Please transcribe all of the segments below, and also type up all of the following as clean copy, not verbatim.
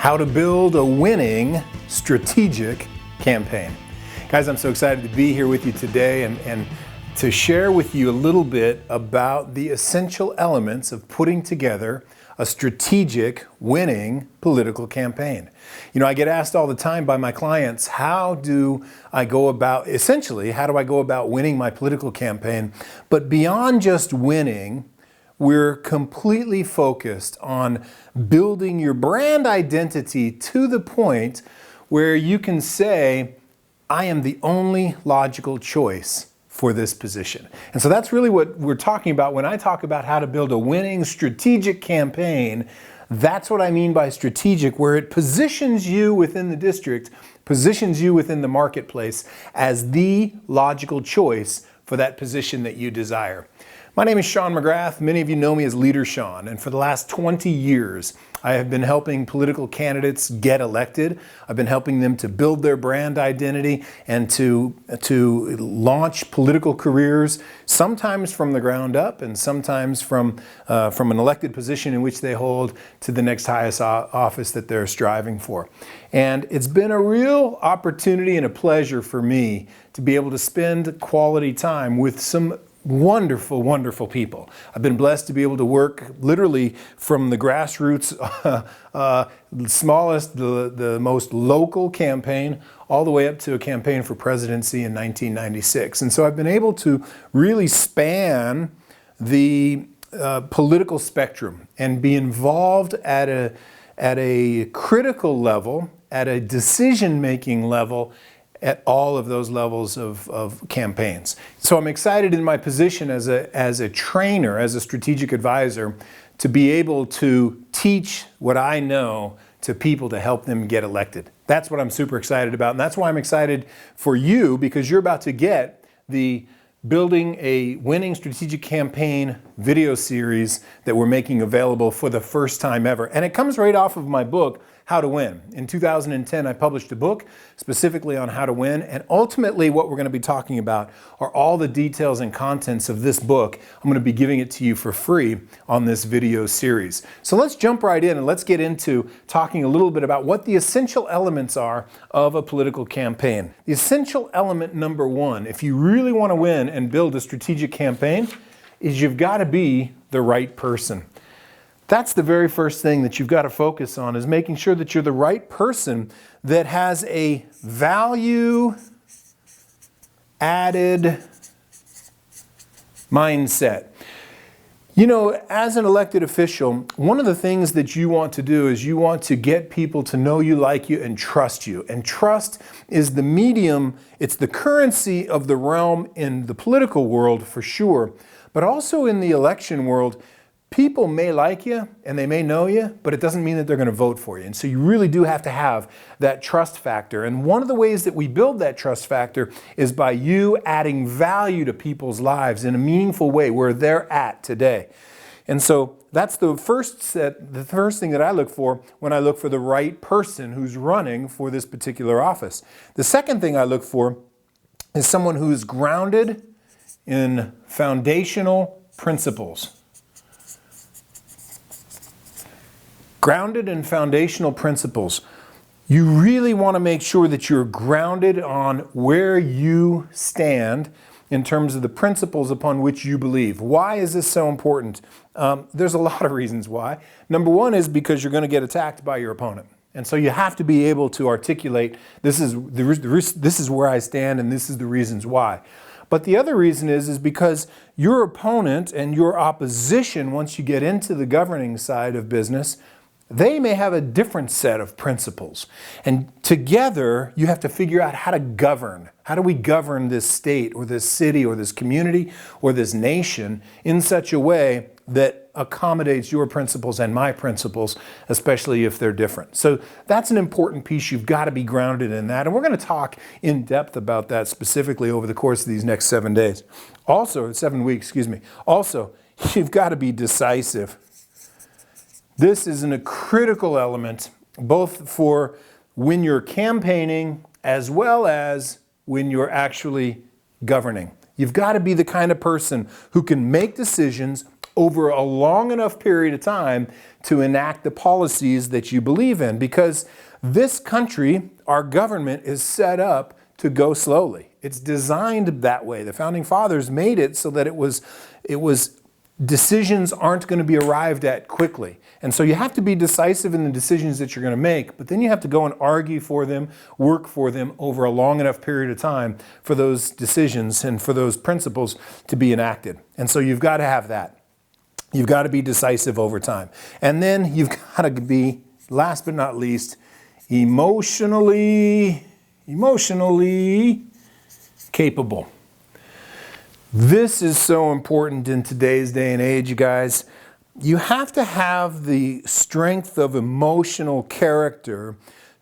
how to build a winning strategic campaign. Guys, I'm so excited to be here with you today and to share with you a little bit about the essential elements of putting together a strategic winning political campaign. You know, I get asked all the time by my clients, how do I go about winning my political campaign? But beyond just winning, we're completely focused on building your brand identity to the point where you can say, I am the only logical choice for this position. And so that's really what we're talking about when I talk about how to build a winning strategic campaign. That's what I mean by strategic, where it positions you within the district, positions you within the marketplace as the logical choice for that position that you desire. My name is Sean McGrath. Many of you know me as leadersean, and for the last 20 years, I have been helping political candidates get elected. I've been helping them to build their brand identity and to launch political careers, sometimes from the ground up and sometimes from an elected position in which they hold to the next highest office that they're striving for. And it's been a real opportunity and a pleasure for me to be able to spend quality time with some wonderful, wonderful people. I've been blessed to be able to work literally from the grassroots, the smallest, the most local campaign, all the way up to a campaign for presidency in 1996. And so I've been able to really span the political spectrum and be involved at a critical level, at a decision-making level, at all of those levels of campaigns. So I'm excited in my position as a trainer, as a strategic advisor, to be able to teach what I know to people to help them get elected. That's what I'm super excited about, and that's why I'm excited for you, because you're about to get the Building a Winning Strategic Campaign video series that we're making available for the first time ever. And it comes right off of my book, How to Win. In 2010, I published a book specifically on how to win. And ultimately, what we're going to be talking about are all the details and contents of this book. I'm going to be giving it to you for free on this video series. So let's jump right in and let's get into talking a little bit about what the essential elements are of a political campaign. The essential element number one, if you really want to win and build a strategic campaign, is you've got to be the right person. That's the very first thing that you've got to focus on, is making sure that you're the right person that has a value added mindset. You know, as an elected official, one of the things that you want to do is you want to get people to know you, like you, and trust you. And trust is the medium, it's the currency of the realm in the political world for sure, but also in the election world. People may like you and they may know you, but it doesn't mean that they're going to vote for you. And so you really do have to have that trust factor. And one of the ways that we build that trust factor is by you adding value to people's lives in a meaningful way where they're at today. And so that's the first thing that I look for when I look for the right person who's running for this particular office. The second thing I look for is someone who is grounded in foundational principles. Grounded in foundational principles. You really want to make sure that you're grounded on where you stand in terms of the principles upon which you believe. Why is this so important? There's a lot of reasons why. Number one is because you're going to get attacked by your opponent. And so you have to be able to articulate, this is where I stand and this is the reasons why. But the other reason is because your opponent and your opposition, once you get into the governing side of business, they may have a different set of principles. And together, you have to figure out how to govern. How do we govern this state or this city or this community or this nation in such a way that accommodates your principles and my principles, especially if they're different? So that's an important piece. You've got to be grounded in that. And we're going to talk in depth about that specifically over the course of these next 7 days. Also, 7 weeks, Also, you've got to be decisive. This is a critical element, both for when you're campaigning as well as when you're actually governing. You've got to be the kind of person who can make decisions over a long enough period of time to enact the policies that you believe in, because this country, our government, is set up to go slowly. It's designed that way. The founding fathers made it so that it was decisions aren't going to be arrived at quickly. And so you have to be decisive in the decisions that you're going to make, but then you have to go and argue for them, work for them over a long enough period of time for those decisions and for those principles to be enacted. And so you've got to have that. You've got to be decisive over time. And then you've got to be, last but not least, emotionally capable. This is so important in today's day and age, you guys. You have to have the strength of emotional character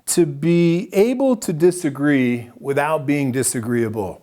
to be able to disagree without being disagreeable.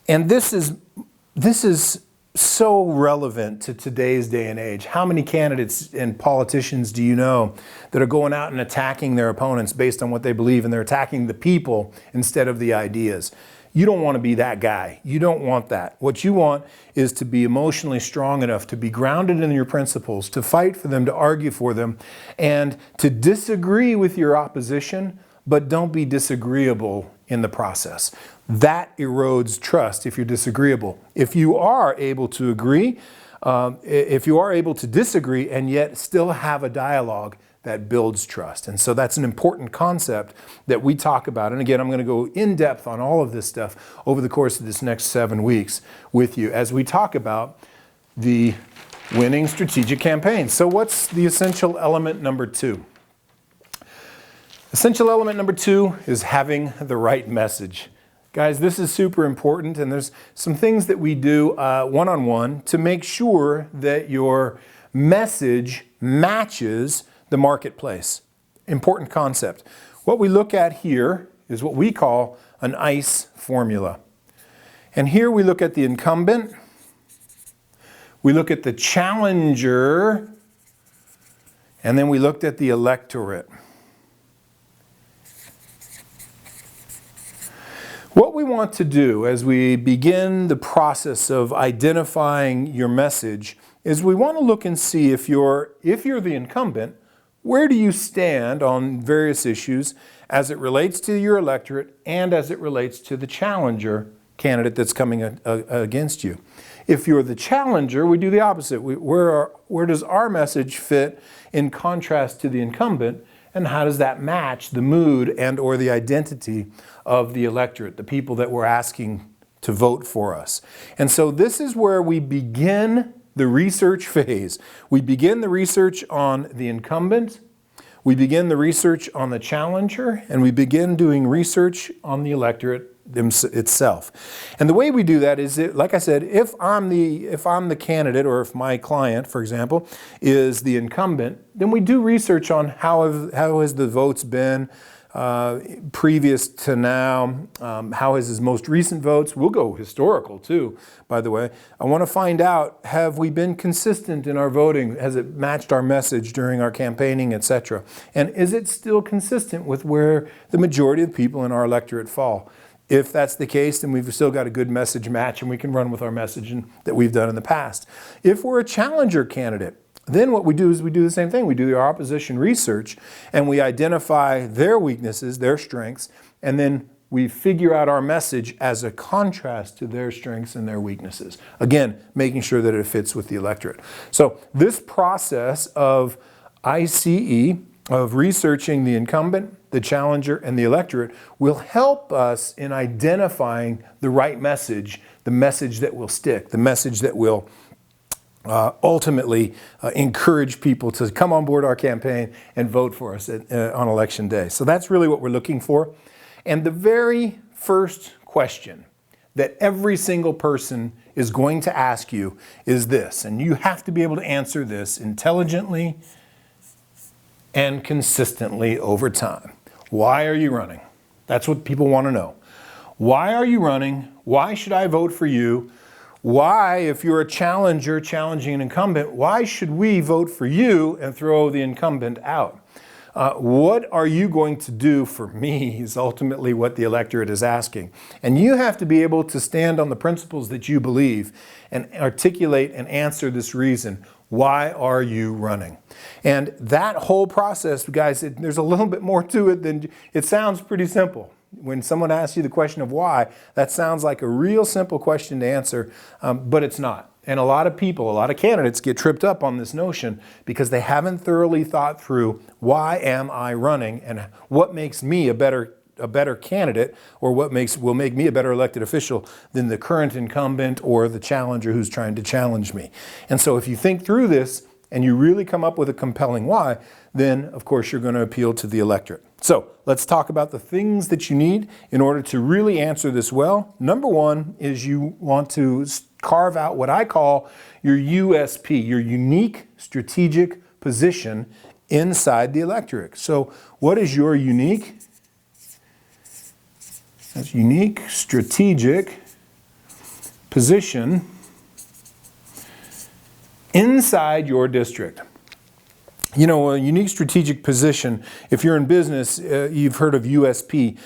And this is so relevant to today's day and age. How many candidates and politicians do you know that are going out and attacking their opponents based on what they believe, and they're attacking the people instead of the ideas? You don't want to be that guy. You don't want that. What you want is to be emotionally strong enough to be grounded in your principles, to fight for them, to argue for them, and to disagree with your opposition, but don't be disagreeable in the process. That erodes trust if you're disagreeable. If you are able to agree, if you are able to disagree and yet still have a dialogue, that builds trust. And so that's an important concept that we talk about. And again, I'm going to go in depth on all of this stuff over the course of this next 7 weeks with you as we talk about the winning strategic campaign. So what's the essential element number 2? Essential element number 2 is having the right message. Guys, this is super important, and there's some things that we do one-on-one to make sure that your message matches the marketplace. Important concept. What we look at here is what we call an ICE formula. And here we look at the incumbent, we look at the challenger, and then we looked at the electorate. What we want to do as we begin the process of identifying your message is we want to look and see if you're the incumbent, where do you stand on various issues as it relates to your electorate and as it relates to the challenger candidate that's coming against you. If you're the challenger, we do the opposite. Where does our message fit in contrast to the incumbent, and how does that match the mood and or the identity of the electorate, the people that we're asking to vote for us? And so this is where we begin the research phase. We begin the research on the incumbent, we begin the research on the challenger, and we begin doing research on the electorate itself. And the way we do that is, like I said, if I'm the candidate, or if my client, for example, is the incumbent, then we do research on how has the votes been previous to now, how is his most recent votes. We'll go historical too, by the way. I want to find out, have we been consistent in our voting? Has it matched our message during our campaigning, etc.? And is it still consistent with where the majority of people in our electorate fall? If that's the case, then we've still got a good message match and we can run with our messaging that we've done in the past. If we're a challenger candidate, then what we do is we do the same thing. We do our opposition research and we identify their weaknesses, their strengths, and then we figure out our message as a contrast to their strengths and their weaknesses. Again, making sure that it fits with the electorate. So this process of ICE, of researching the incumbent, the challenger, and the electorate will help us in identifying the right message, the message that will stick, the message that will ultimately encourage people to come on board our campaign and vote for us on election day. So that's really what we're looking for. And the very first question that every single person is going to ask you is this, and you have to be able to answer this intelligently and consistently over time. Why are you running? That's what people want to know. Why are you running? Why should I vote for you? Why, if you're a challenger challenging an incumbent, why should we vote for you and throw the incumbent out? What are you going to do for me is ultimately what the electorate is asking. And you have to be able to stand on the principles that you believe and articulate and answer this reason. Why are you running? And that whole process, guys, there's a little bit more to it than it sounds pretty simple. When someone asks you the question of why, that sounds like a real simple question to answer, but it's not. And a lot of people, a lot of candidates get tripped up on this notion because they haven't thoroughly thought through why am I running and what makes me a better candidate, or what will make me a better elected official than the current incumbent or the challenger who's trying to challenge me. And so if you think through this and you really come up with a compelling why, then of course you're going to appeal to the electorate. So let's talk about the things that you need in order to really answer this well. Number one is you want to carve out what I call your USP, your unique strategic position inside the electorate. So what is your unique? That's unique strategic position inside your district. You know, a unique strategic position, if you're in business, you've heard of USP,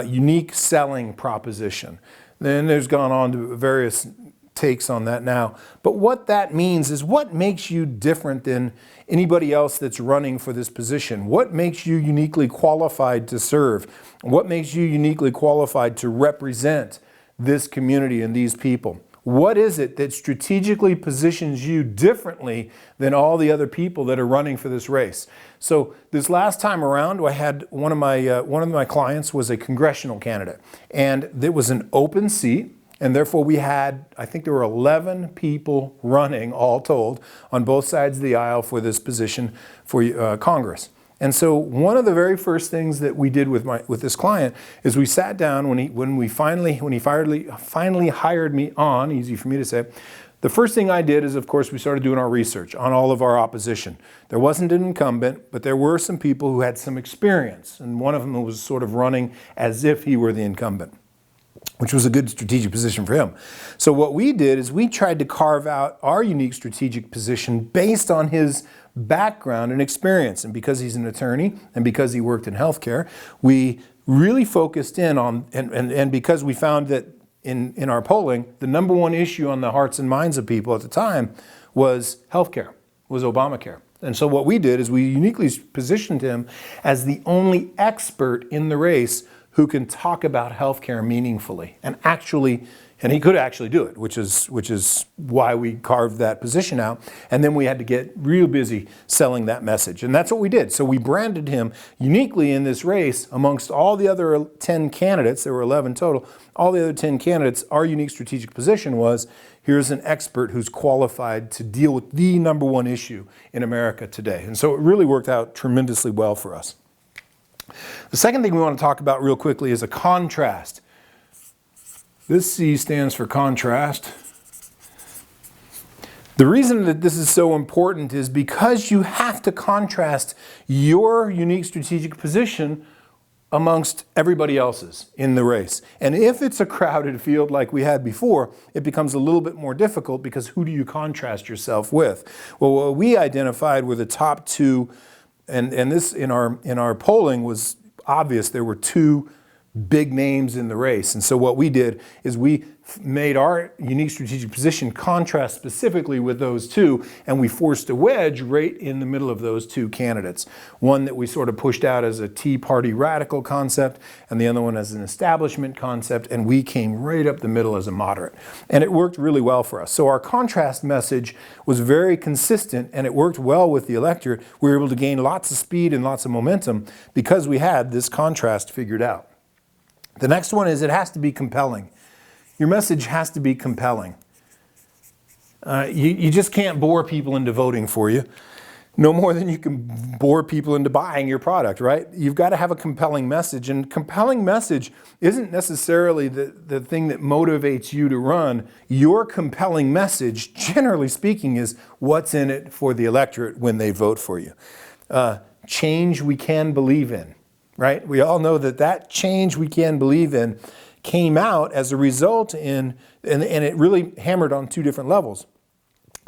unique selling proposition. Then there's gone on to various takes on that now. But what that means is what makes you different than anybody else that's running for this position? What makes you uniquely qualified to serve? What makes you uniquely qualified to represent this community and these people? What is it that strategically positions you differently than all the other people that are running for this race? So this last time around, I had one of my clients was a congressional candidate, and it was an open seat. And therefore we had, I think there were 11 people running, all told, on both sides of the aisle for this position for Congress. And so one of the very first things that we did with this client is we sat down when he finally hired me on, easy for me to say. The first thing I did is, of course, we started doing our research on all of our opposition. There wasn't an incumbent, but there were some people who had some experience. And one of them was sort of running as if he were the incumbent, which was a good strategic position for him. So what we did is we tried to carve out our unique strategic position based on his background and experience. And because he's an attorney and because he worked in healthcare, we really focused in on, and because we found that in our polling, the number one issue on the hearts and minds of people at the time was healthcare, was Obamacare. And so what we did is we uniquely positioned him as the only expert in the race who can talk about healthcare meaningfully and he could actually do it, which is why we carved that position out. And then we had to get real busy selling that message. And that's what we did. So we branded him uniquely in this race amongst all the other 10 candidates. There were 11 total. All the other 10 candidates, our unique strategic position was, here's an expert who's qualified to deal with the number one issue in America today. And so it really worked out tremendously well for us. The second thing we want to talk about real quickly is a contrast. This C stands for contrast. The reason that this is so important is because you have to contrast your unique strategic position amongst everybody else's in the race. And if it's a crowded field like we had before, it becomes a little bit more difficult because who do you contrast yourself with? Well, what we identified were the top two, and this in our polling was obvious. There were two big names in the race. And so what we did is we made our unique strategic position contrast specifically with those two, and we forced a wedge right in the middle of those two candidates. One that we sort of pushed out as a Tea Party radical concept, and the other one as an establishment concept, and we came right up the middle as a moderate. And it worked really well for us. So our contrast message was very consistent, and it worked well with the electorate. We were able to gain lots of speed and lots of momentum because we had this contrast figured out. The next one is it has to be compelling. Your message has to be compelling. You just can't bore people into voting for you, no more than you can bore people into buying your product, right? You've got to have a compelling message, and compelling message isn't necessarily the thing that motivates you to run. Your compelling message, generally speaking, is what's in it for the electorate when they vote for you. Change we can believe in. Right? We all know that change we can believe in came out as a result and it really hammered on two different levels.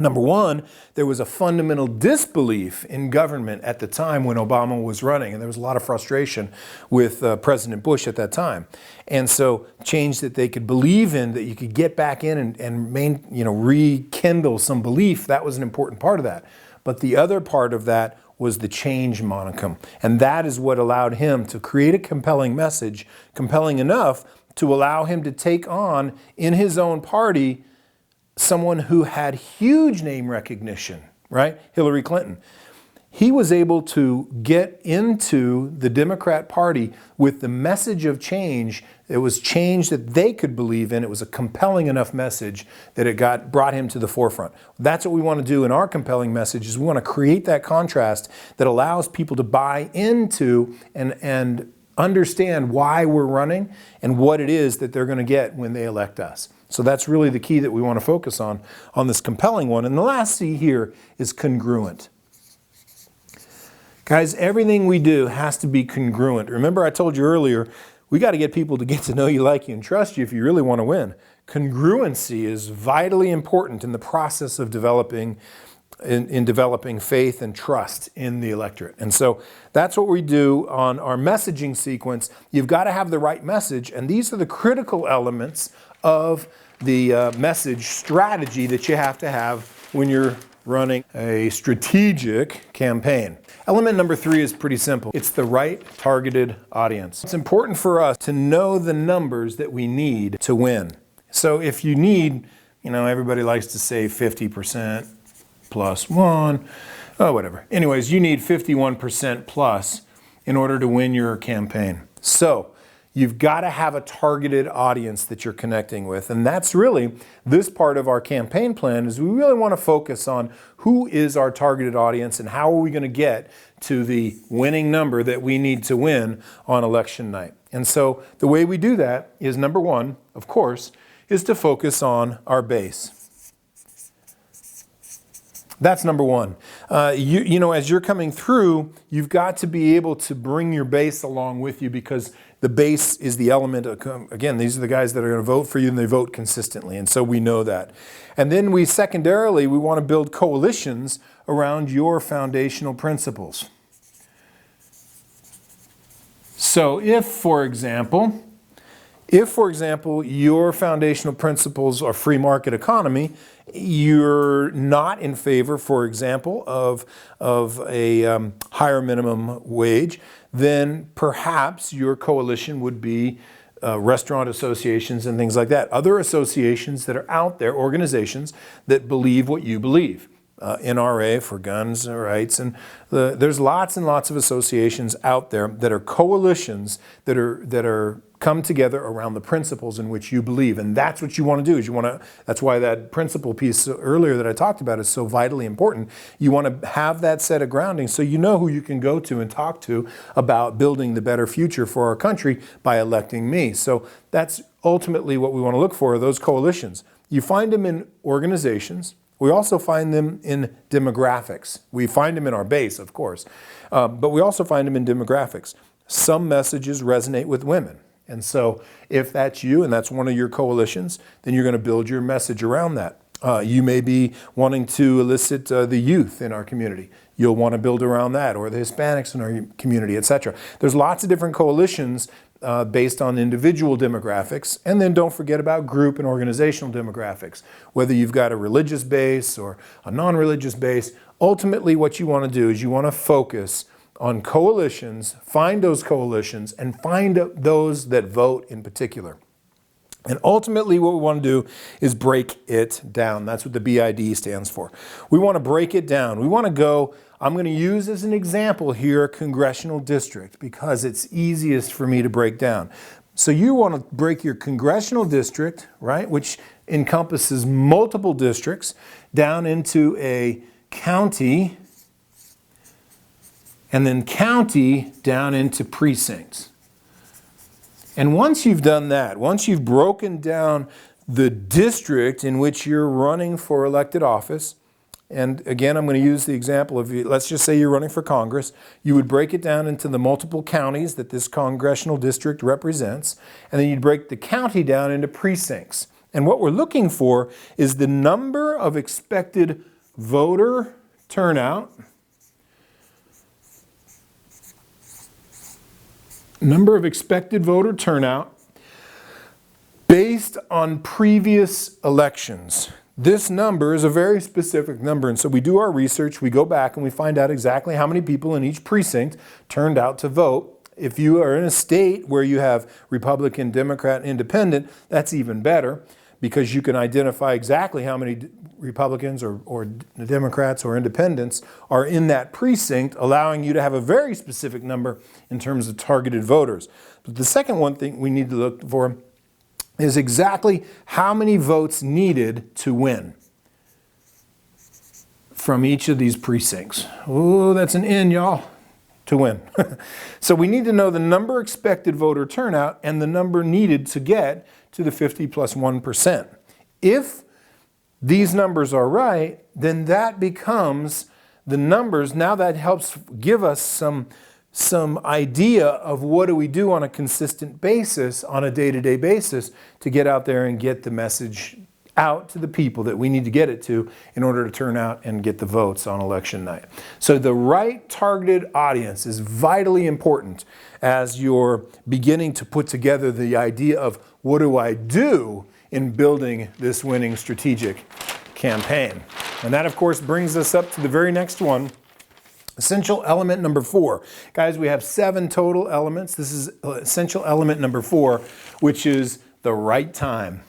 Number one, there was a fundamental disbelief in government at the time when Obama was running, and there was a lot of frustration with President Bush at that time. And so change that they could believe in, that you could get back in and rekindle some belief, that was an important part of that. But the other part of that was the change monicum. And that is what allowed him to create a compelling message, compelling enough to allow him to take on in his own party someone who had huge name recognition, right? Hillary Clinton. He was able to get into the Democrat Party with the message of change. It was change that they could believe in. It was a compelling enough message that it brought him to the forefront. That's what we want to do in our compelling message, is we want to create that contrast that allows people to buy into and understand why we're running and what it is that they're going to get when they elect us. So that's really the key that we want to focus on this compelling one. And the last C here is congruent. Guys, everything we do has to be congruent. Remember I told you earlier, we got to get people to get to know you, like you, and trust you if you really want to win. Congruency is vitally important in the process of developing faith and trust in the electorate. And so that's what we do on our messaging sequence. You've got to have the right message, and these are the critical elements of the message strategy that you have to have when you're running a strategic campaign. Element number 3 is pretty simple. It's the right targeted audience. It's important for us to know the numbers that we need to win. So if you need, everybody likes to say 50% plus 1, whatever. Anyways, you need 51% plus in order to win your campaign. So you've got to have a targeted audience that you're connecting with. And that's really this part of our campaign plan, is we really want to focus on who is our targeted audience and how are we going to get to the winning number that we need to win on election night. And so the way we do that is, number one, of course, is to focus on our base. That's number one. As you're coming through, you've got to be able to bring your base along with you, because the base is the element. Again, these are the guys that are going to vote for you, and they vote consistently. And so we know that. And then we want to build coalitions around your foundational principles. So if, for example, your foundational principles are free market economy, you're not in favor, for example, of a higher minimum wage, then perhaps your coalition would be restaurant associations and things like that. Other associations that are out there, organizations that believe what you believe. NRA for guns rights, and there's lots and lots of associations out there that are coalitions that are come together around the principles in which you believe. And that's what you want to do. That's why that principle piece earlier that I talked about is so vitally important. You want to have that set of grounding so you know who you can go to and talk to about building the better future for our country by electing me. So that's ultimately what we want to look for, those coalitions. You find them in organizations. We also find them in demographics. We find them in our base, of course, but we also find them in demographics. Some messages resonate with women. And so if that's you and that's one of your coalitions, then you're going to build your message around that. You may be wanting to elicit the youth in our community. You'll want to build around that, or the Hispanics in our community, etc. There's lots of different coalitions based on individual demographics. And then don't forget about group and organizational demographics. Whether you've got a religious base or a non-religious base, ultimately what you want to do is you want to focus on coalitions, find those coalitions, and find those that vote in particular. And ultimately what we want to do is break it down. That's what the BID stands for. We want to break it down. We want to go, I'm going to use as an example here a congressional district because it's easiest for me to break down. So you want to break your congressional district, right, which encompasses multiple districts, down into a county, and then county down into precincts. And once you've done that, once you've broken down the district in which you're running for elected office, and again, I'm going to use the example of, let's just say you're running for Congress, you would break it down into the multiple counties that this congressional district represents, and then you'd break the county down into precincts. And what we're looking for is the number of expected voter turnout, number of expected voter turnout based on previous elections. This number is a very specific number, and so we do our research, we go back and we find out exactly how many people in each precinct turned out to vote. If you are in a state where you have Republican, Democrat, Independent, that's even better because you can identify exactly how many Republicans or Democrats or Independents are in that precinct, allowing you to have a very specific number in terms of targeted voters. But the second one thing we need to look for is exactly how many votes needed to win from each of these precincts. Oh, that's an N, y'all, to win. So we need to know the number expected voter turnout and the number needed to get to the 50 plus 1%. If these numbers are right, then that becomes the numbers. Now that helps give us some idea of what do we do on a consistent basis, on a day-to-day basis, to get out there and get the message out to the people that we need to get it to in order to turn out and get the votes on election night. So the right targeted audience is vitally important as you're beginning to put together the idea of what do I do in building this winning strategic campaign. And that, of course, brings us up to the very next one. Essential element number 4. Guys, we have 7 total elements. This is essential element number 4, which is the right time.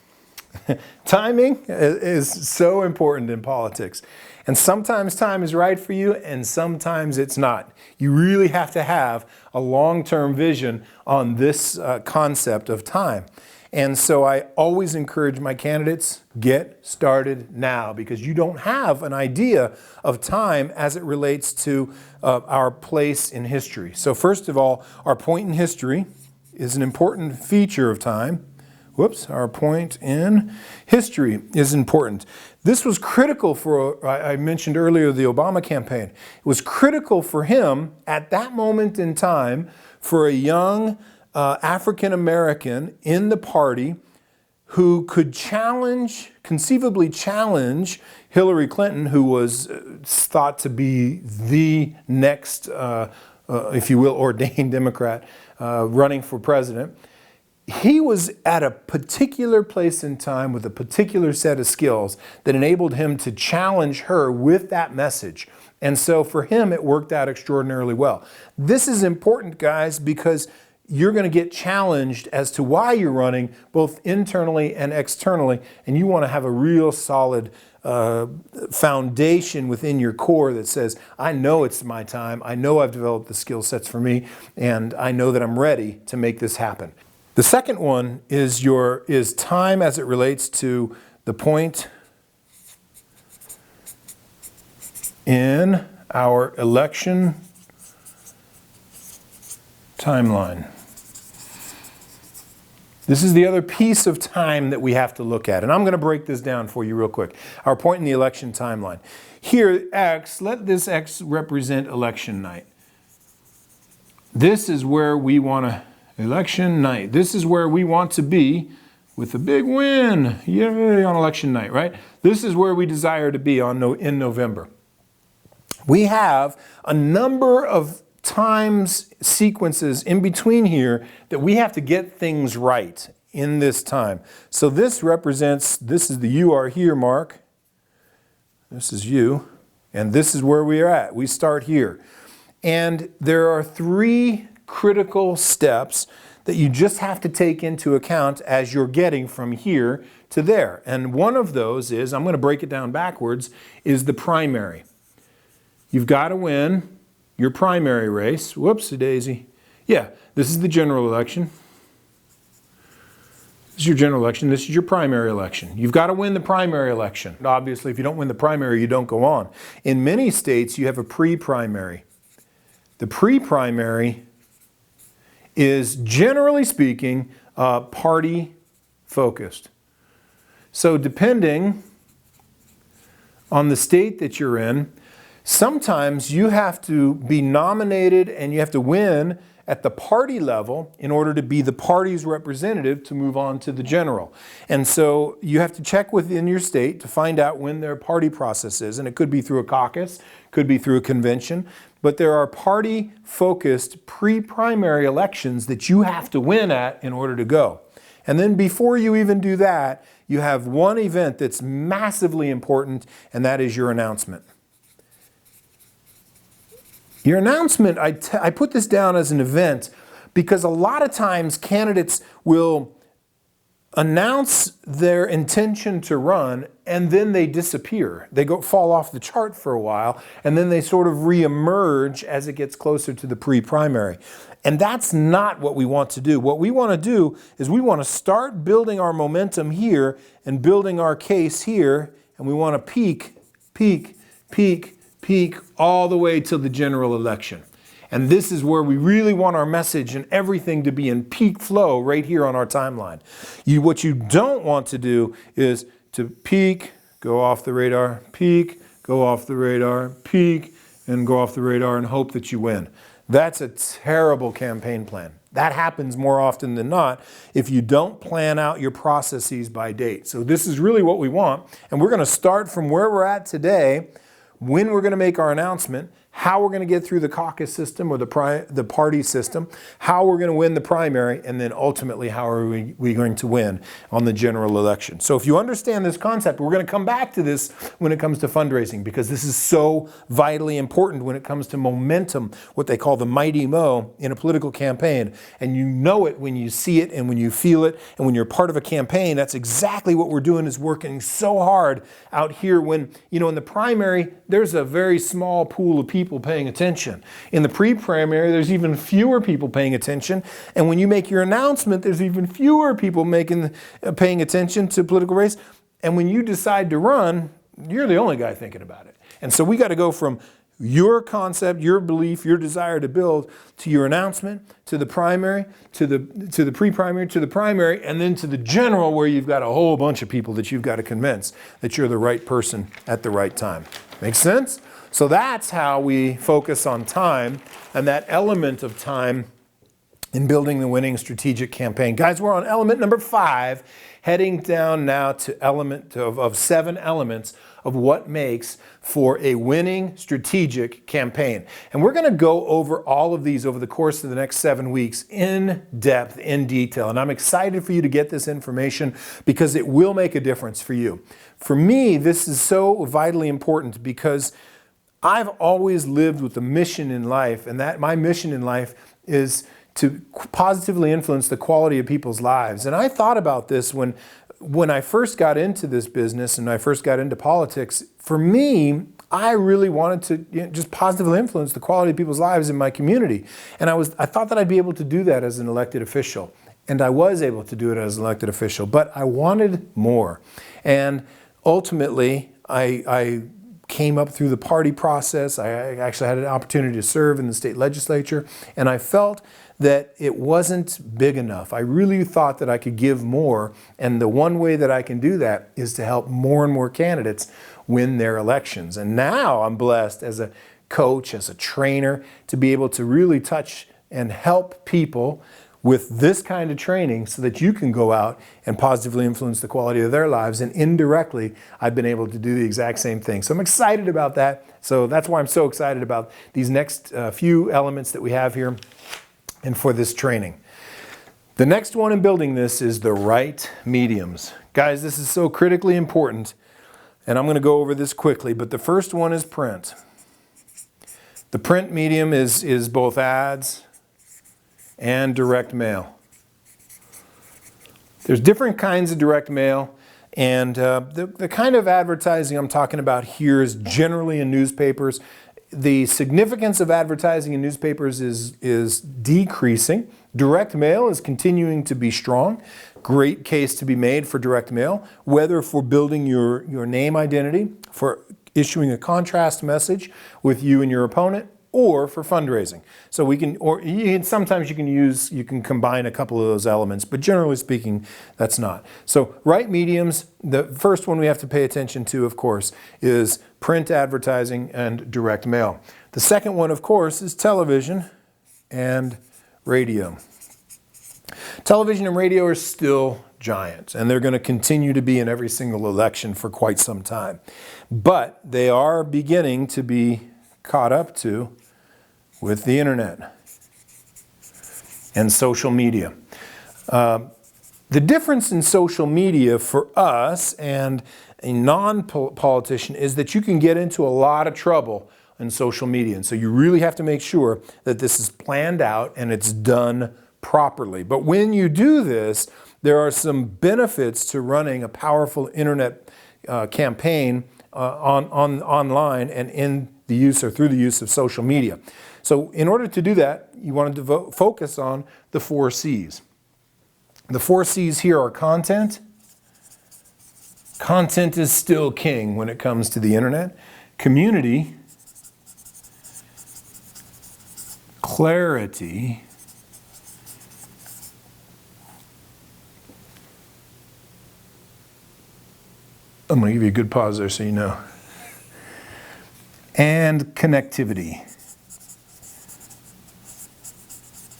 Timing is so important in politics. And sometimes time is right for you and sometimes it's not. You really have to have a long-term vision on this concept of time. And so I always encourage my candidates, get started now, because you don't have an idea of time as it relates to our place in history. So first of all, our point in history is an important feature of time. Our point in history is important. This was critical for, I mentioned earlier, the Obama campaign. It was critical for him at that moment in time for a young African American in the party who could conceivably challenge Hillary Clinton, who was thought to be the next, if you will, ordained Democrat running for president. He was at a particular place in time with a particular set of skills that enabled him to challenge her with that message. And so for him, it worked out extraordinarily well. This is important, guys, because you're going to get challenged as to why you're running, both internally and externally, and you want to have a real solid foundation within your core that says, I know it's my time, I know I've developed the skill sets for me, and I know that I'm ready to make this happen. The second one is time as it relates to the point in our election timeline. This is the other piece of time that we have to look at. And I'm going to break this down for you real quick. Our point in the election timeline. Here, X, let this X represent election night. This is where we want to, election night. This is where we want to be with a big win. Yay, on election night, right? This is where we desire to be in November. We have a number of times sequences in between here that we have to get things right in this time. So this represents, this is the you are here mark. This is you. And this is where we are at. We start here. And there are 3 critical steps that you just have to take into account as you're getting from here to there. And one of those is, I'm going to break it down backwards, is the primary. You've got to win your primary race. Whoopsie daisy. Yeah, this is the general election. This is your general election. This is your primary election. You've got to win the primary election. Obviously, if you don't win the primary, you don't go on. In many states, you have a pre-primary. The pre-primary is, generally speaking, party focused. So depending on the state that you're in, sometimes you have to be nominated and you have to win at the party level in order to be the party's representative to move on to the general. And so you have to check within your state to find out when their party process is. And it could be through a caucus, could be through a convention. But there are party-focused pre-primary elections that you have to win at in order to go. And then before you even do that, you have one event that's massively important, and that is your announcement. Your announcement, I put this down as an event because a lot of times candidates will announce their intention to run and then they disappear. They fall off the chart for a while and then they sort of reemerge as it gets closer to the pre-primary. And that's not what we want to do. What we want to do is we want to start building our momentum here and building our case here, and we want to peak all the way till the general election. And this is where we really want our message and everything to be in peak flow right here on our timeline. What you don't want to do is to peak, go off the radar, peak, go off the radar, peak, and go off the radar and hope that you win. That's a terrible campaign plan. That happens more often than not if you don't plan out your processes by date. So this is really what we want. And we're going to start from where we're at today, when we're going to make our announcement, how we're going to get through the caucus system or the party system, how we're going to win the primary, and then ultimately how are we going to win on the general election. So if you understand this concept, we're going to come back to this when it comes to fundraising, because this is so vitally important when it comes to momentum, what they call the mighty mo in a political campaign. And you know it when you see it and when you feel it, and when you're part of a campaign. That's exactly what we're doing, is working so hard out here when, in the primary, there's a very small pool of people paying attention. In the pre-primary, there's even fewer people paying attention. And when you make your announcement, there's even fewer people paying attention to political race. And when you decide to run, you're the only guy thinking about it. And so we got to go from your concept, your belief, your desire to build, to your announcement, to the primary, to the pre-primary, to the primary, and then to the general, where you've got a whole bunch of people that you've got to convince that you're the right person at the right time. Make sense? So that's how we focus on time and that element of time in building the winning strategic campaign. Guys, we're on element number 5, heading down now to element of 7 elements of what makes for a winning strategic campaign. And we're going to go over all of these over the course of the next 7 weeks in depth, in detail. And I'm excited for you to get this information because it will make a difference for you. For me, this is so vitally important because I've always lived with a mission in life, and that my mission in life is to positively influence the quality of people's lives. And I thought about this when I first got into this business and I first got into politics. For me, I really wanted to just positively influence the quality of people's lives in my community. And I thought that I'd be able to do that as an elected official. And I was able to do it as an elected official, but I wanted more. And ultimately, I came up through the party process. I actually had an opportunity to serve in the state legislature, and I felt that it wasn't big enough. I really thought that I could give more, and the one way that I can do that is to help more and more candidates win their elections. And now I'm blessed as a coach, as a trainer, to be able to really touch and help people with this kind of training so that you can go out and positively influence the quality of their lives. And indirectly, I've been able to do the exact same thing. So I'm excited about that. So that's why I'm so excited about these next few elements that we have here and for this training. The next one in building this is the right mediums. Guys, this is so critically important, and I'm going to go over this quickly, but the first one is print. The print medium is both ads and direct mail. There's different kinds of direct mail, and the kind of advertising I'm talking about here is generally in newspapers. The significance of advertising in newspapers is decreasing. Direct mail is continuing to be strong. Great case to be made for direct mail, whether for building your name identity, for issuing a contrast message with you and your opponent, or for fundraising. So sometimes you can combine a couple of those elements, but generally speaking, that's not. So right mediums, the first one we have to pay attention to, of course, is print advertising and direct mail. The second one, of course, is television and radio. Television and radio are still giants, and they're going to continue to be in every single election for quite some time. But they are beginning to be caught up to with the internet and social media. The difference in social media for us and a non-politician is that you can get into a lot of trouble in social media. And so you really have to make sure that this is planned out and it's done properly. But when you do this, there are some benefits to running a powerful internet campaign online and in the use or through the use of social media. So in order to do that, you want to focus on the 4 C's. The 4 C's here are content. Content is still king when it comes to the internet. Community. Clarity. I'm going to give you a good pause there so you know. And connectivity.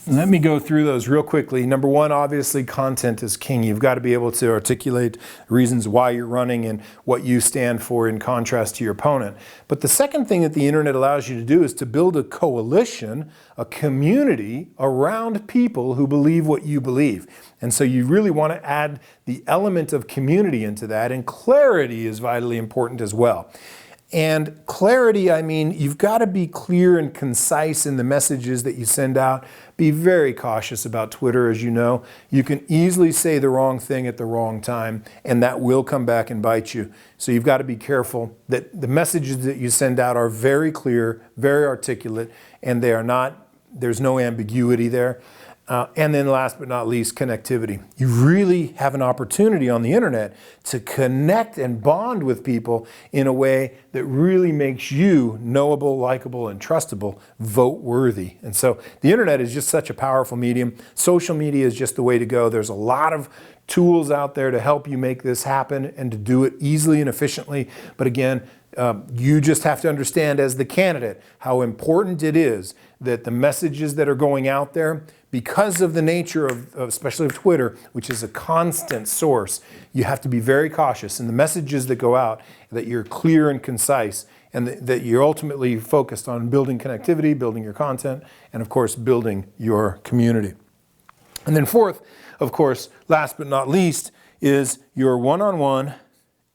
Let me go through those real quickly. Number 1, obviously, content is king. You've got to be able to articulate reasons why you're running and what you stand for in contrast to your opponent. But the second thing that the internet allows you to do is to build a coalition, a community around people who believe what you believe. And so you really want to add the element of community into that, and clarity is vitally important as well. And clarity, I mean, you've got to be clear and concise in the messages that you send out. Be very cautious about Twitter, as you know. You can easily say the wrong thing at the wrong time, and that will come back and bite you. So you've got to be careful that the messages that you send out are very clear, very articulate, and they are not, there's no ambiguity there. And then last but not least, connectivity. You really have an opportunity on the internet to connect and bond with people in a way that really makes you knowable, likable, and trustable, vote worthy. And so the internet is just such a powerful medium. Social media is just the way to go. There's a lot of tools out there to help you make this happen and to do it easily and efficiently. But again, you just have to understand as the candidate how important it is that the messages that are going out there, because of the nature of especially of Twitter, which is a constant source, you have to be very cautious in the messages that go out, that you're clear and concise, and that you're ultimately focused on building connectivity, building your content, and of course, building your community. And then fourth, of course, last but not least, is your one-on-one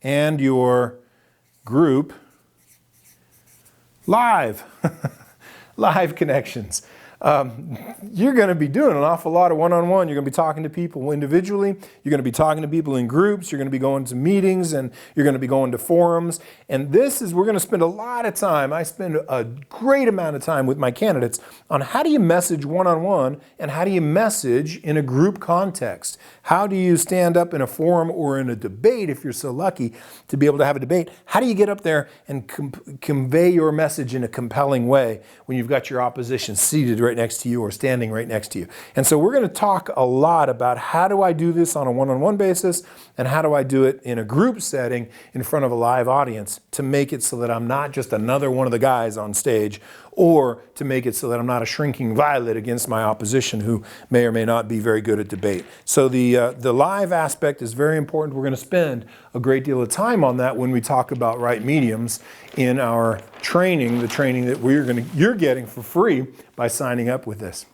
and your group live. Live connections. You're going to be doing an awful lot of one-on-one. You're going to be talking to people individually. You're going to be talking to people in groups. You're going to be going to meetings, and you're going to be going to forums. And we're going to spend a lot of time. I spend a great amount of time with my candidates on how do you message one-on-one and how do you message in a group context? How do you stand up in a forum or in a debate, if you're so lucky to be able to have a debate? How do you get up there and convey your message in a compelling way when you've got your opposition seated right next to you or standing right next to you? And so we're going to talk a lot about how do I do this on a one-on-one basis and how do I do it in a group setting in front of a live audience to make it so that I'm not just another one of the guys on stage, or to make it so that I'm not a shrinking violet against my opposition who may or may not be very good at debate. So the live aspect is very important. We're going to spend a great deal of time on that when we talk about right mediums in our training, the training that you're getting for free by signing up with this.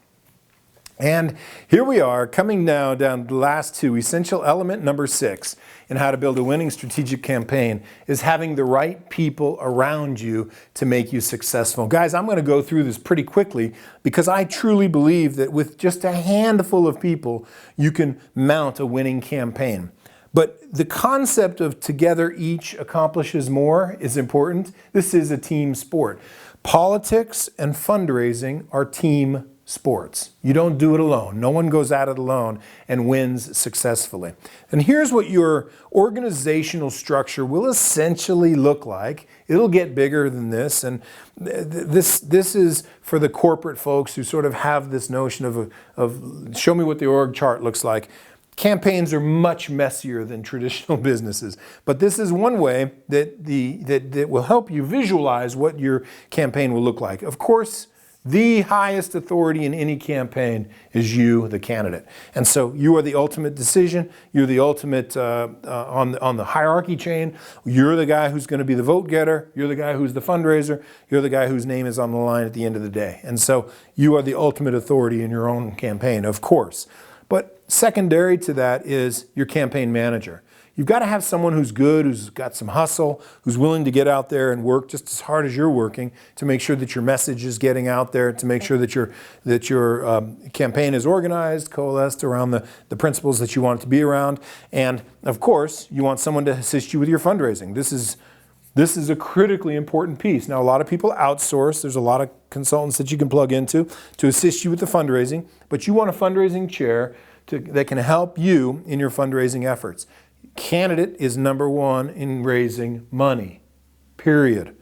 And here we are coming now down to the last two. Essential element number 6 in how to build a winning strategic campaign is having the right people around you to make you successful. Guys, I'm going to go through this pretty quickly because I truly believe that with just a handful of people, you can mount a winning campaign. But the concept of together each accomplishes more is important. This is a team sport. Politics and fundraising are team sports. You don't do it alone. No one goes at it alone and wins successfully. And here's what your organizational structure will essentially look like. It'll get bigger than this. And this is for the corporate folks who sort of have this notion of show me what the org chart looks like. Campaigns are much messier than traditional businesses, but this is one way that will help you visualize what your campaign will look like. Of course, The highest authority in any campaign is you, the candidate. And so you are the ultimate decision. You're the ultimate on the hierarchy chain. You're the guy who's going to be the vote getter. You're the guy who's the fundraiser. You're the guy whose name is on the line at the end of the day. And so you are the ultimate authority in your own campaign, of course. But secondary to that is your campaign manager. You've got to have someone who's good, who's got some hustle, who's willing to get out there and work just as hard as you're working to make sure that your message is getting out there, to make sure that your campaign is organized, coalesced around the principles that you want it to be around. And of course, you want someone to assist you with your fundraising. This is a critically important piece. Now, a lot of people outsource. There's a lot of consultants that you can plug into to assist you with the fundraising, but you want a fundraising chair that can help you in your fundraising efforts. Candidate is number one in raising money, period.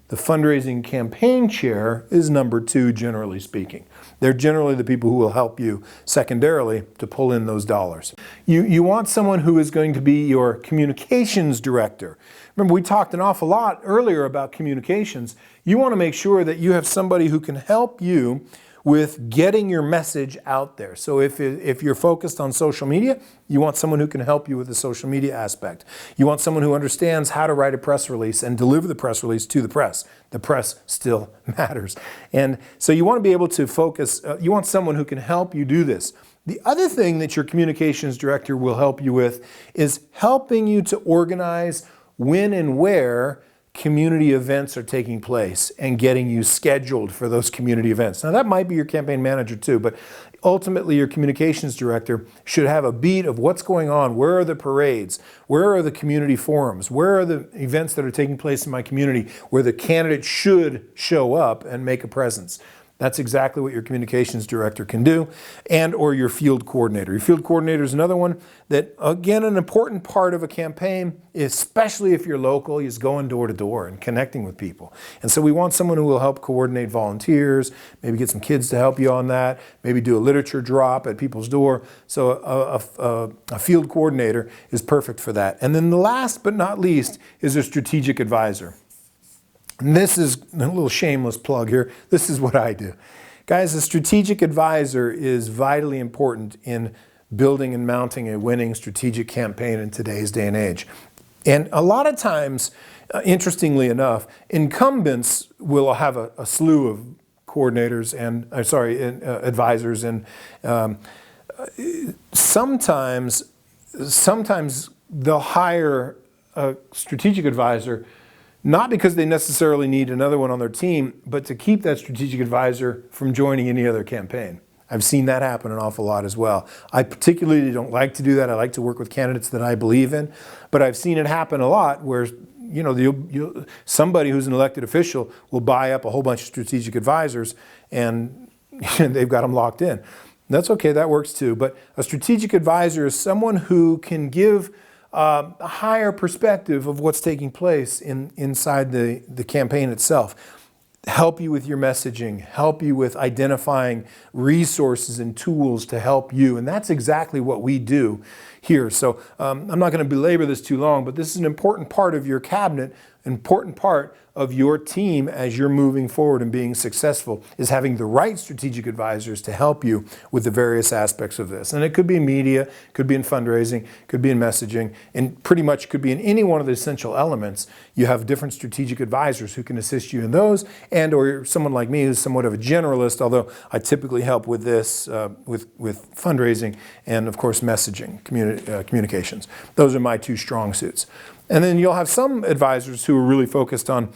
The fundraising campaign chair is number two, generally speaking. They're generally the people who will help you secondarily to pull in those dollars. You want someone who is going to be your communications director. Remember, we talked an awful lot earlier about communications. You want to make sure that you have somebody who can help you with getting your message out there. So if you're focused on social media, you want someone who can help you with the social media aspect. You want someone who understands how to write a press release and deliver the press release to the press. The press still matters. And so you want to be able to focus, you want someone who can help you do this. The other thing that your communications director will help you with is helping you to organize when and where community events are taking place and getting you scheduled for those community events. Now, that might be your campaign manager too, but ultimately your communications director should have a beat of what's going on. Where are the parades? Where are the community forums? Where are the events that are taking place in my community where the candidate should show up and make a presence? That's exactly what your communications director can do, and or your field coordinator. Your field coordinator is another one that, again, an important part of a campaign, especially if you're local, is going door to door and connecting with people. And so we want someone who will help coordinate volunteers, maybe get some kids to help you on that, maybe do a literature drop at people's door. So a field coordinator is perfect for that. And then the last but not least is a strategic advisor. And this is a little shameless plug here. This is what I do. Guys, a strategic advisor is vitally important in building and mounting a winning strategic campaign in today's day and age. And a lot of times, interestingly enough, incumbents will have a slew of coordinators and, advisors, and sometimes they'll hire a strategic advisor not because they necessarily need another one on their team, but to keep that strategic advisor from joining any other campaign. I've seen that happen an awful lot as well. I particularly don't like to do that. I like to work with candidates that I believe in, but I've seen it happen a lot where somebody who's an elected official will buy up a whole bunch of strategic advisors and they've got them locked in. That's okay, that works too. But a strategic advisor is someone who can give a higher perspective of what's taking place inside the campaign itself. Help you with your messaging, help you with identifying resources and tools to help you. And that's exactly what we do here. So I'm not going to belabor this too long, but this is an important part of your cabinet, important part of your team as you're moving forward and being successful, is having the right strategic advisors to help you with the various aspects of this. And it could be in media, could be in fundraising, could be in messaging, and pretty much could be in any one of the essential elements. You have different strategic advisors who can assist you in those, and or someone like me who's somewhat of a generalist, although I typically help with this, with fundraising and, of course, messaging, communications. Those are my two strong suits. And then you'll have some advisors who are really focused on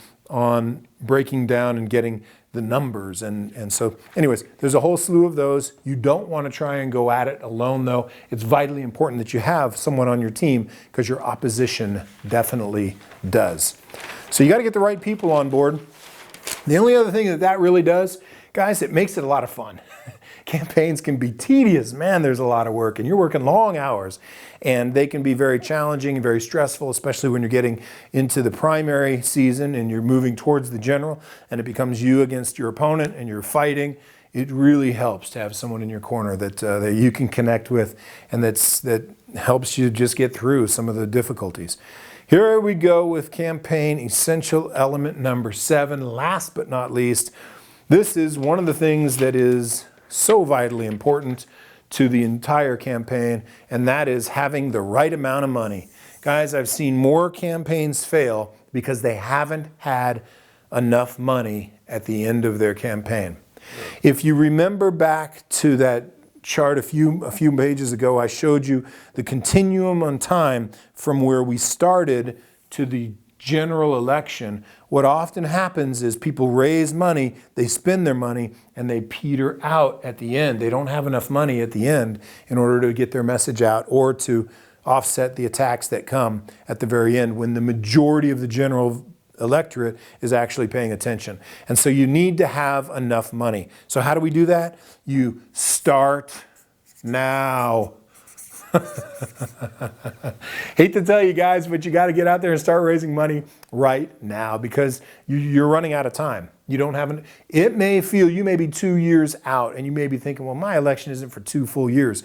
breaking down and getting the numbers. And so anyways, there's a whole slew of those. You don't want to try and go at it alone, though. It's vitally important that you have someone on your team because your opposition definitely does. So you got to get the right people on board. The only other thing that really does, guys, it makes it a lot of fun. Campaigns can be tedious. Man, there's a lot of work, and you're working long hours, and they can be very challenging and very stressful, especially when you're getting into the primary season and you're moving towards the general, and it becomes you against your opponent and you're fighting. It really helps to have someone in your corner that you can connect with and that helps you just get through some of the difficulties. Here we go with campaign essential element number 7, last but not least. This is one of the things that is so vitally important to the entire campaign, and that is having the right amount of money. Guys, I've seen more campaigns fail because they haven't had enough money at the end of their campaign. If you remember back to that chart a few pages ago, I showed you the continuum on time from where we started to the general election. What often happens is people raise money, they spend their money, and they peter out at the end. They don't have enough money at the end in order to get their message out or to offset the attacks that come at the very end when the majority of the general electorate is actually paying attention. And so you need to have enough money. So how do we do that? You start now. Hate to tell you guys, but you got to get out there and start raising money right now because you're running out of time. You don't have it may feel you may be 2 years out and you may be thinking, well, my election isn't for 2 full years.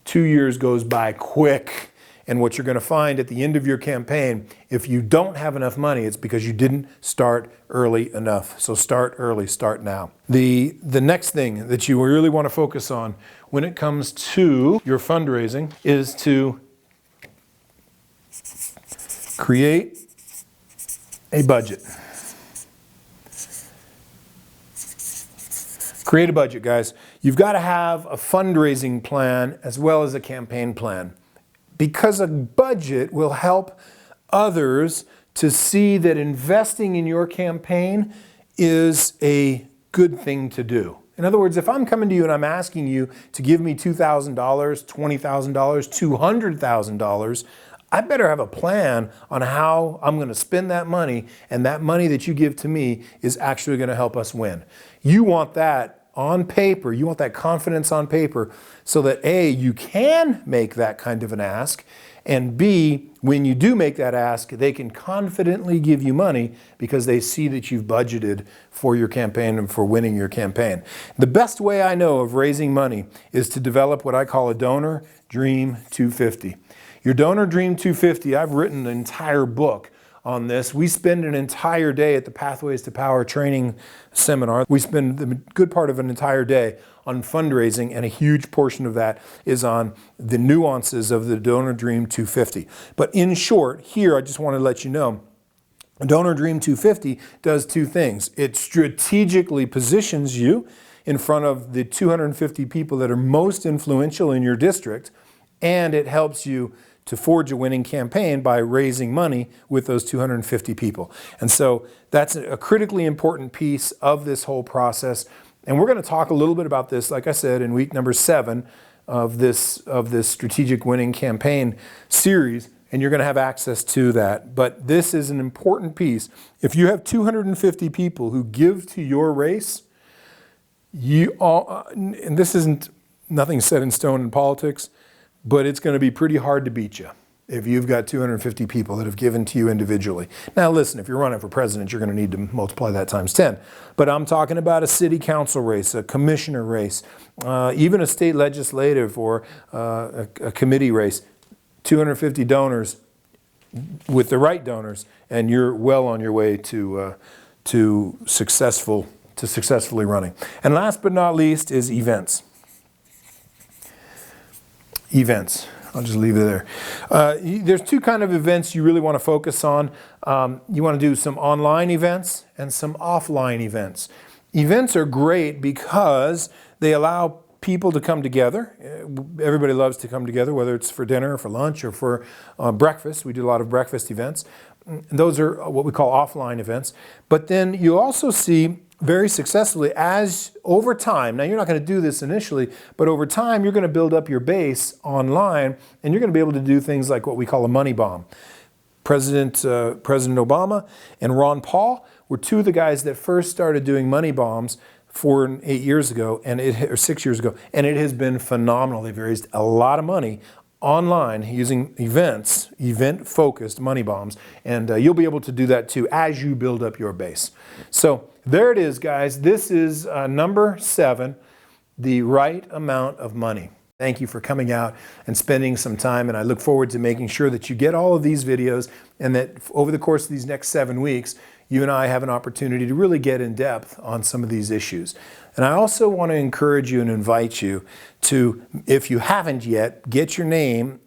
2 years goes by quick. And what you're going to find at the end of your campaign, if you don't have enough money, it's because you didn't start early enough. So start early, start now. The next thing that you really want to focus on when it comes to your fundraising is to create a budget. Create a budget, guys. You've got to have a fundraising plan as well as a campaign plan, because a budget will help others to see that investing in your campaign is a good thing to do. In other words, if I'm coming to you and I'm asking you to give me $2,000, $20,000, $200,000, I better have a plan on how I'm going to spend that money, and that money that you give to me is actually going to help us win. You want that on paper, you want that confidence on paper so that A, you can make that kind of an ask, and B, when you do make that ask, they can confidently give you money because they see that you've budgeted for your campaign and for winning your campaign. The best way I know of raising money is to develop what I call a Donor Dream 250. Your Donor Dream 250, I've written an entire book on this. We spend an entire day at the Pathways to Power training seminar. We spend the good part of an entire day on fundraising, and a huge portion of that is on the nuances of the Donor Dream 250. But in short, here I just want to let you know, Donor Dream 250 does two things. It strategically positions you in front of the 250 people that are most influential in your district, and it helps you to forge a winning campaign by raising money with those 250 people. And so that's a critically important piece of this whole process. And we're going to talk a little bit about this, like I said, in week number 7 of this strategic winning campaign series, and you're going to have access to that. But this is an important piece. If you have 250 people who give to your race, and this isn't nothing set in stone in politics, but it's going to be pretty hard to beat you if you've got 250 people that have given to you individually. Now listen, if you're running for president, you're going to need to multiply that times 10. But I'm talking about a city council race, a commissioner race, even a state legislative or a committee race. 250 donors with the right donors, and you're well on your way to successfully running. And last but not least is events. Events. I'll just leave it there. There's two kind of events you really want to focus on. You want to do some online events and some offline events. Events are great because they allow people to come together. Everybody loves to come together, whether it's for dinner or for lunch or for breakfast. We do a lot of breakfast events. Those are what we call offline events. But then you also see very successfully as over time, now you're not going to do this initially, but over time you're going to build up your base online, and you're going to be able to do things like what we call a money bomb. President Obama and Ron Paul were two of the guys that first started doing money bombs 8 years ago, or 6 years ago, and it has been phenomenal. They've raised a lot of money online using event-focused money bombs, and you'll be able to do that too as you build up your base. So there it is, guys. This is number 7, the right amount of money. Thank you for coming out and spending some time, and I look forward to making sure that you get all of these videos and that over the course of these next 7 weeks, you and I have an opportunity to really get in depth on some of these issues. And I also want to encourage you and invite you to, if you haven't yet, get your name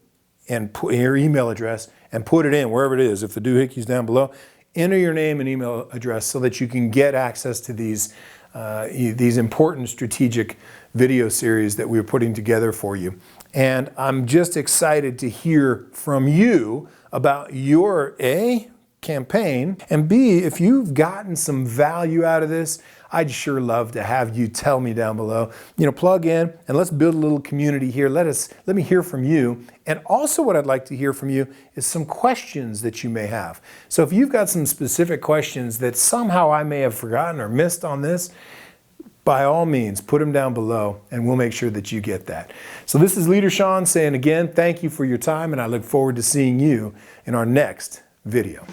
and put your email address and put it in wherever it is. If the doohickey's down below, enter your name and email address so that you can get access to these important strategic video series that we're putting together for you. And I'm just excited to hear from you about your A, campaign, and B, if you've gotten some value out of this, I'd sure love to have you tell me down below. Plug in and let's build a little community here. Let me hear from you. And also what I'd like to hear from you is some questions that you may have. So if you've got some specific questions that somehow I may have forgotten or missed on this, by all means, put them down below and we'll make sure that you get that. So this is leadersean saying again, thank you for your time, and I look forward to seeing you in our next video.